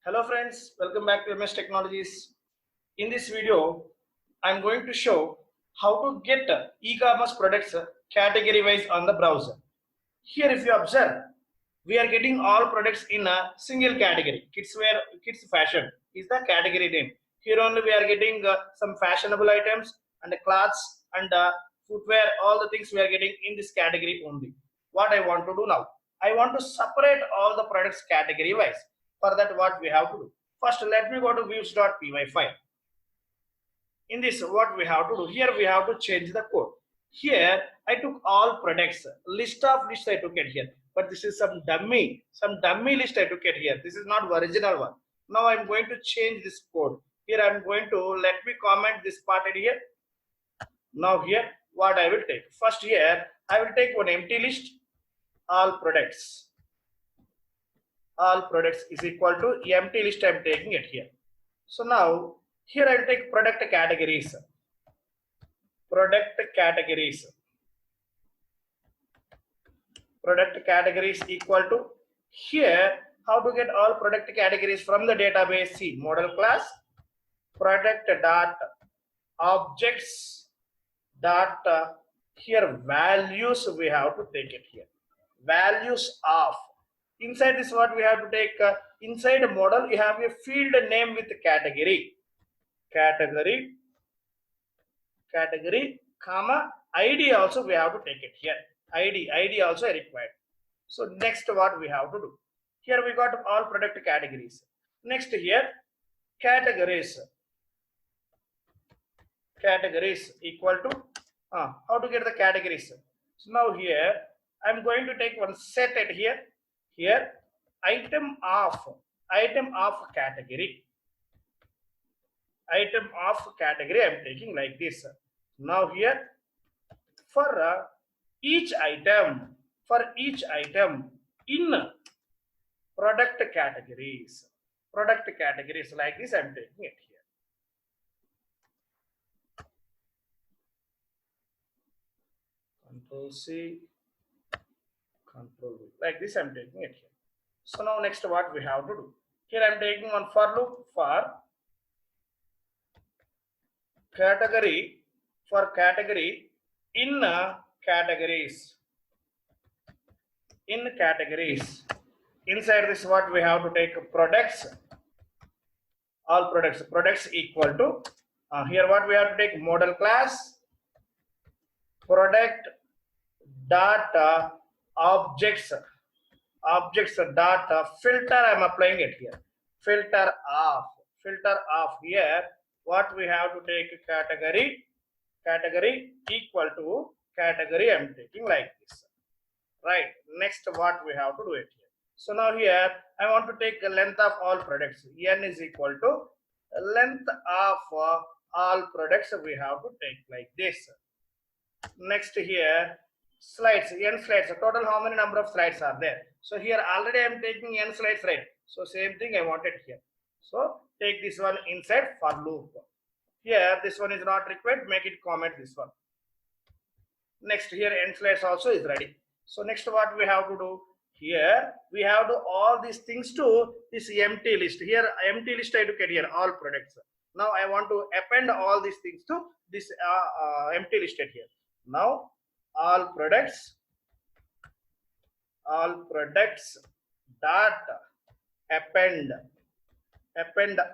Hello friends, welcome back to MS Technologies. In this video, I am going to show how to get e-commerce products category wise on the browser. Here if you observe, we are getting all products in a single category. Kids wear, kids fashion is the category name. Here only we are getting some fashionable items and clothes and footwear, all the things we are getting in this category only. What I want to do now, I want to separate all the products category wise. For that, what we have to do? First, let me go to views.py file. In this, what we have to do? Here we have to change the code. Here I took all products, list of lists I took it here, but this is some dummy list I took it here. This is not original one. Now I'm going to change this code. Here I'm going to let me comment this part in here. Now here what I will take? First here I will take one empty list, all products. All products is equal to empty list. I'm taking it here. So now here I'll take product categories. Product categories. Product categories equal to here. How to get all product categories from the database? See, model class product dot objects dot here values we have to take it here. Values of. Inside this, what we have to take? Inside a model, you have a field name with category, comma ID also we have to take it here. ID also required. So next, what we have to do? Here we got all product categories. Next here, categories equal to how to get the categories? So now here I'm going to take one set it here. Here item of category. Item of category I'm taking like this. Now here for each item in product categories like this I'm taking it here. Control C, Control V, like this I'm taking it here. So now next what we have to do? Here I'm taking one for loop for category in categories. Inside this, what we have to take? Products, all products equal to here what we have to take? Model class product dot objects dot filter. I'm applying it here. Filter off here. What we have to take? Category equal to category. I'm taking like this. Right. Next, what we have to do it here? So now here I want to take the length of all products. N is equal to length of all products. We have to take like this. Next here, slides, n slides. Total how many number of slides are there? So here already I'm taking n slides, right? So same thing I wanted here. So take this one inside for loop. Here this one is not required, make it comment this one. Next here n slides also is ready. So next what we have to do? Here we have to all these things to this empty list. Here empty list I took it here, all products. Now I want to append all these things to this empty list here. Now all products dot append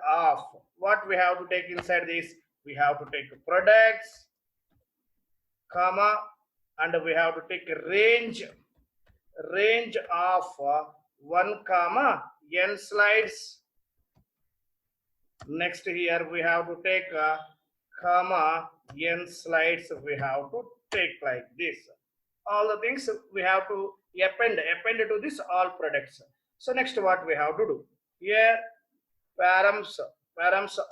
of. What we have to take inside this? We have to take products, comma, and we have to take range of 1 comma n slides. Next here we have to take comma n slides. We have to take like this. All the things we have to append to this all products. So next what we have to do? Here params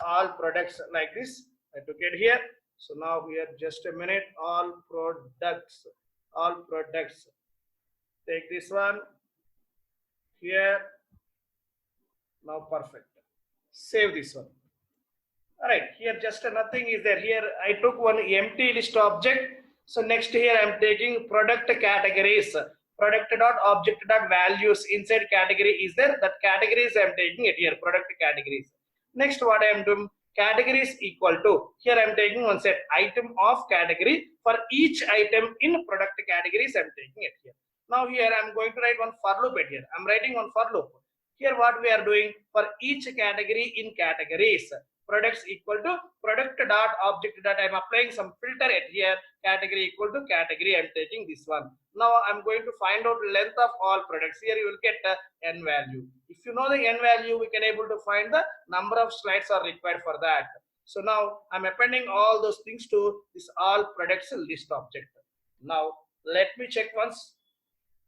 all products like this. I took it here. So now here just a minute, all products. Take this one here. Now perfect. Save this one. All right, here just nothing is there. Here I took one empty list object. So next here I am taking product categories. product dot object dot values inside category is there. That categories I am taking it here, product categories. Next, what I am doing, categories equal to, here I am taking one set item of category. For each item in product categories I am taking it here. Now here I am going to write one for loop at here. I am writing one for loop. Here what we are doing, for each category in categories, products equal to product dot object dot, I am applying some filter at here, category equal to category, I am taking this one. Now I am going to find out length of all products. Here you will get n value. If you know the n value, we can able to find the number of slides are required for that. So now I am appending all those things to this all products list object. Now let me check once,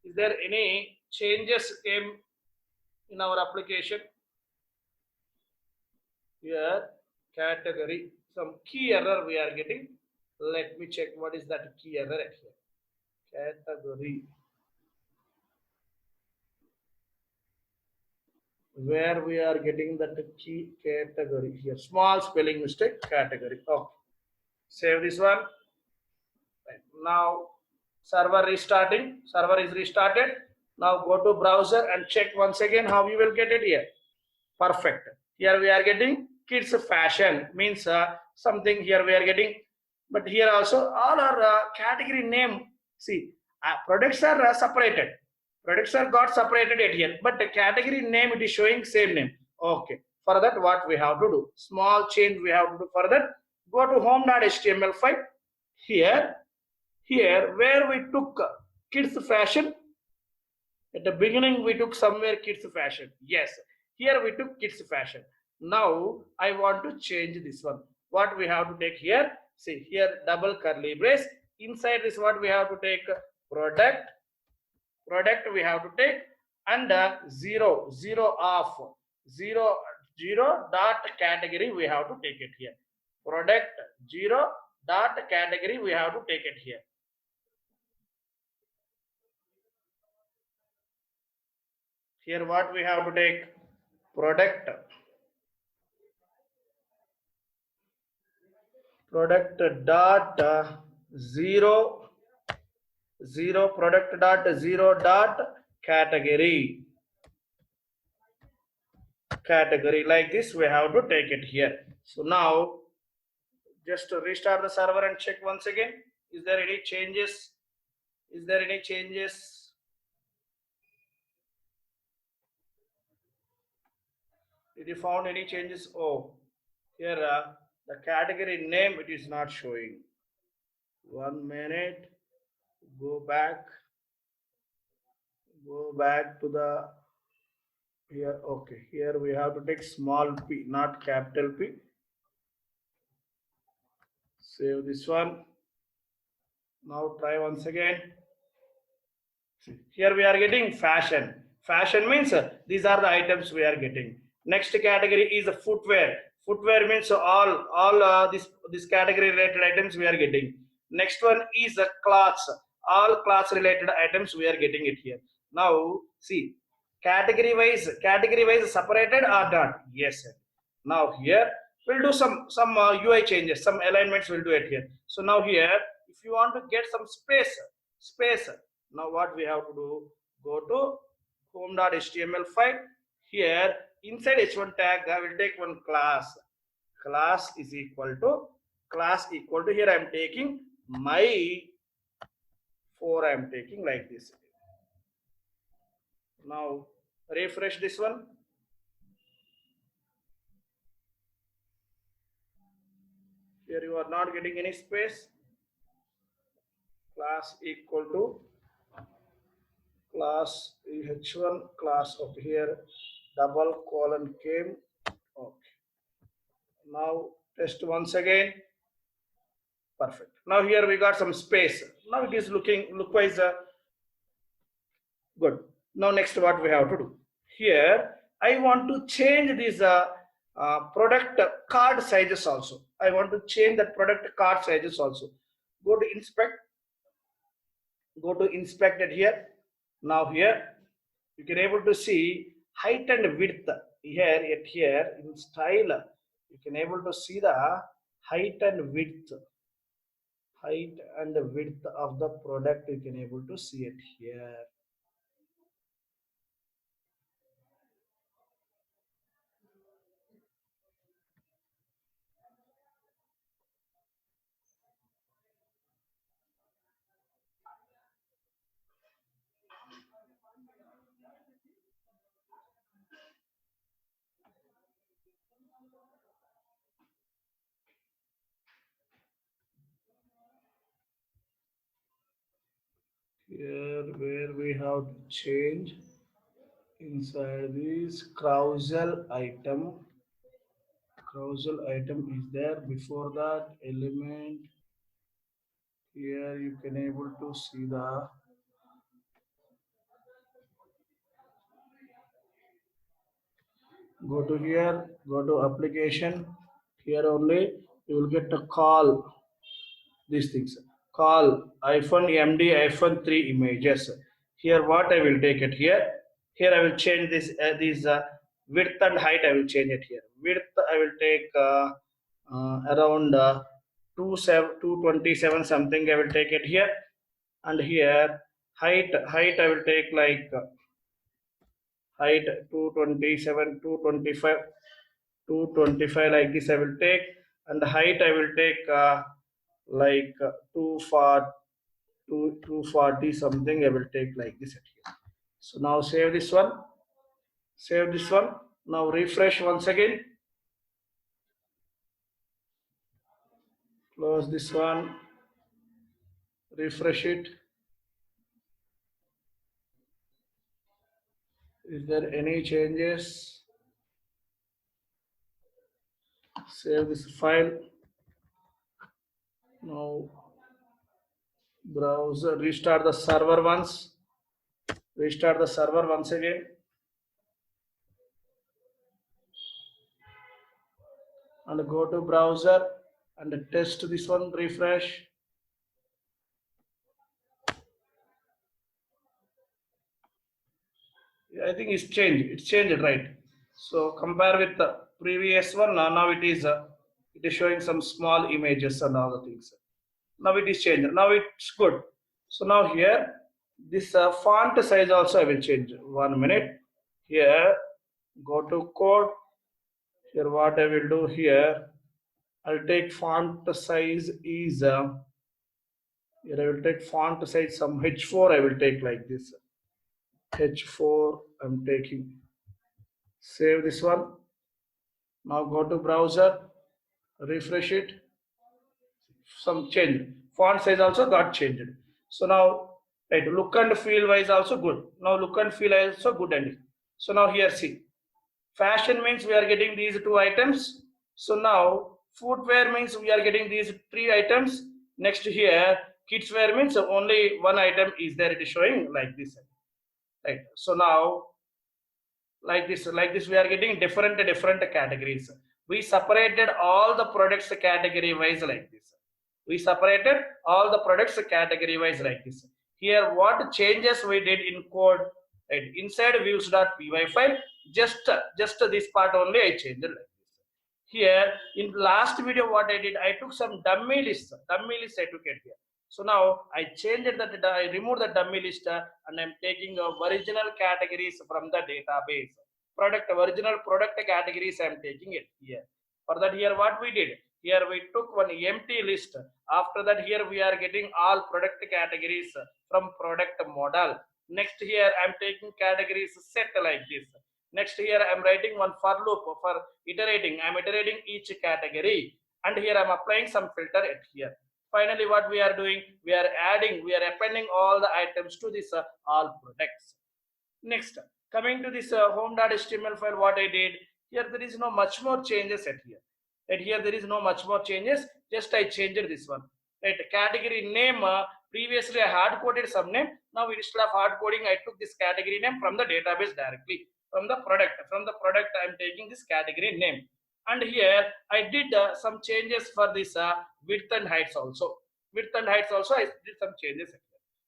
is there any changes came in our application? Here category, some key error we are getting. Let me check what is that key error at here. Category, where we are getting that key category here, small spelling mistake, category. Okay, save this one. Right. Now server restarting, server is restarted. Now go to browser and check once again how you will get it here. Perfect. Here we are getting kids fashion, means something here we are getting, but here also all our category name, see, products are separated, products are got separated at here, but the category name it is showing same name. Okay, for that what we have to do, small change we have to do. For that, go to home.html file. Here where we took kids fashion, at the beginning we took somewhere kids fashion, yes, here we took kids fashion. Now I want to change this one. What we have to take here, see here double curly brace, inside this what we have to take, product we have to take, and zero of zero dot category we have to take it here, product zero dot category we have to take it here. Here what we have to take, product dot zero product dot zero dot category, like this we have to take it here. So now just to restart the server and check once again, is there any changes, did you found any changes? Oh, here the category name it is not showing. 1 minute, go back to the here. Okay, here we have to take small p, not capital P. Save this one. Now try once again. Here we are getting fashion. Fashion means these are the items we are getting. Next category is footwear. Footwear means all this category related items we are getting. Next one is cloths. All cloths related items we are getting it here. Now see, category wise separated or not? Yes, sir. Now here we'll do some UI changes, some alignments we'll do it here. So now here, if you want to get some space, now what we have to do, go to home.html file. Here inside h1 tag I will take one class is equal to here I am taking my 4, I am taking like this. Now refresh this one. Here you are not getting any space. Class equal to class h1 class of here double colon came. Okay. Now test once again. Perfect. Now here we got some space. Now it is look-wise good. Now next what we have to do, here I want to change these product card sizes also. I want to change that product card sizes also. Go to inspect it here. Now here you can able to see height and width here in style. You can able to see the height and width of the product. You can able to see it here. Here where we have to change inside this carousel item. Carousel item is there. Before that element, here you can able to see the go to here, go to application. Here only you will get a call these things. Call iPhone MD iPhone 3 images. Here what I will take it here. Here I will change this width and height. I will change it here. Width I will take around 227 something. I will take it here, and here height I will take like height 227 225 225 like this I will take, and the height I will take like 240 something I will take like this at here. So now save this one, save this one. Now refresh once again, close this one, refresh it. Is there any changes? Save this file. Now browser, restart the server once, restart the server once again, and go to browser and test this one, refresh. I think it's changed, right? So compare with the previous one. Now it is showing some small images and all the things. Now it is changed. Now it's good. So now here this font size also I will change. 1 minute. Here go to code. Here what I will do here, I'll take font size is here I will take font size some H4 I will take like this. H4 I'm taking. Save this one. Now go to browser, refresh it. Some change. Font size also got changed. So now right, look and feel wise also good. Now look and feel also good ending. So now here see. Fashion means we are getting these 2 items. So now footwear means we are getting these 3 items. Next here kids wear means only 1 item is there, it is showing like this. Right. So now like this we are getting different categories. We separated all the products category wise like this. We separated all the products category wise like this. Here what changes we did in code, right? Inside views.py file, just this part only I changed like this. Here in last video what I did, I took some dummy list I took it here. So now I changed that, I removed the dummy list and I'm taking original categories from the database. Original product categories I'm taking it here. For that here what we did, here we took one empty list. After that here we are getting all product categories from product model. Next here I'm taking categories set like this. Next here I'm writing one for loop for iterating. I'm iterating each category, and here I'm applying some filter at here. Finally what we are doing, we are appending all the items to this all products. Next, coming to this home.html file, what I did here, there is no much more changes at here. Right here there is no much more changes, just I changed this one. Right, category name, previously I hard coded some name. Now instead of hard coding I took this category name from the database directly. From the product I am taking this category name. And here I did some changes for this width and heights also. I did some changes here.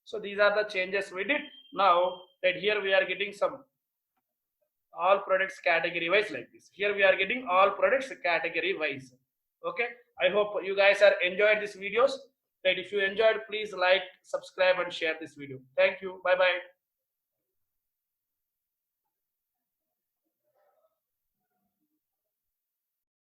So these are the changes we did. Now that here we are getting some all products category wise like this. Here we are getting all products category wise. Okay, I hope you guys are enjoyed these videos. That if you enjoyed, please like, subscribe and share this video. Thank you. Bye bye.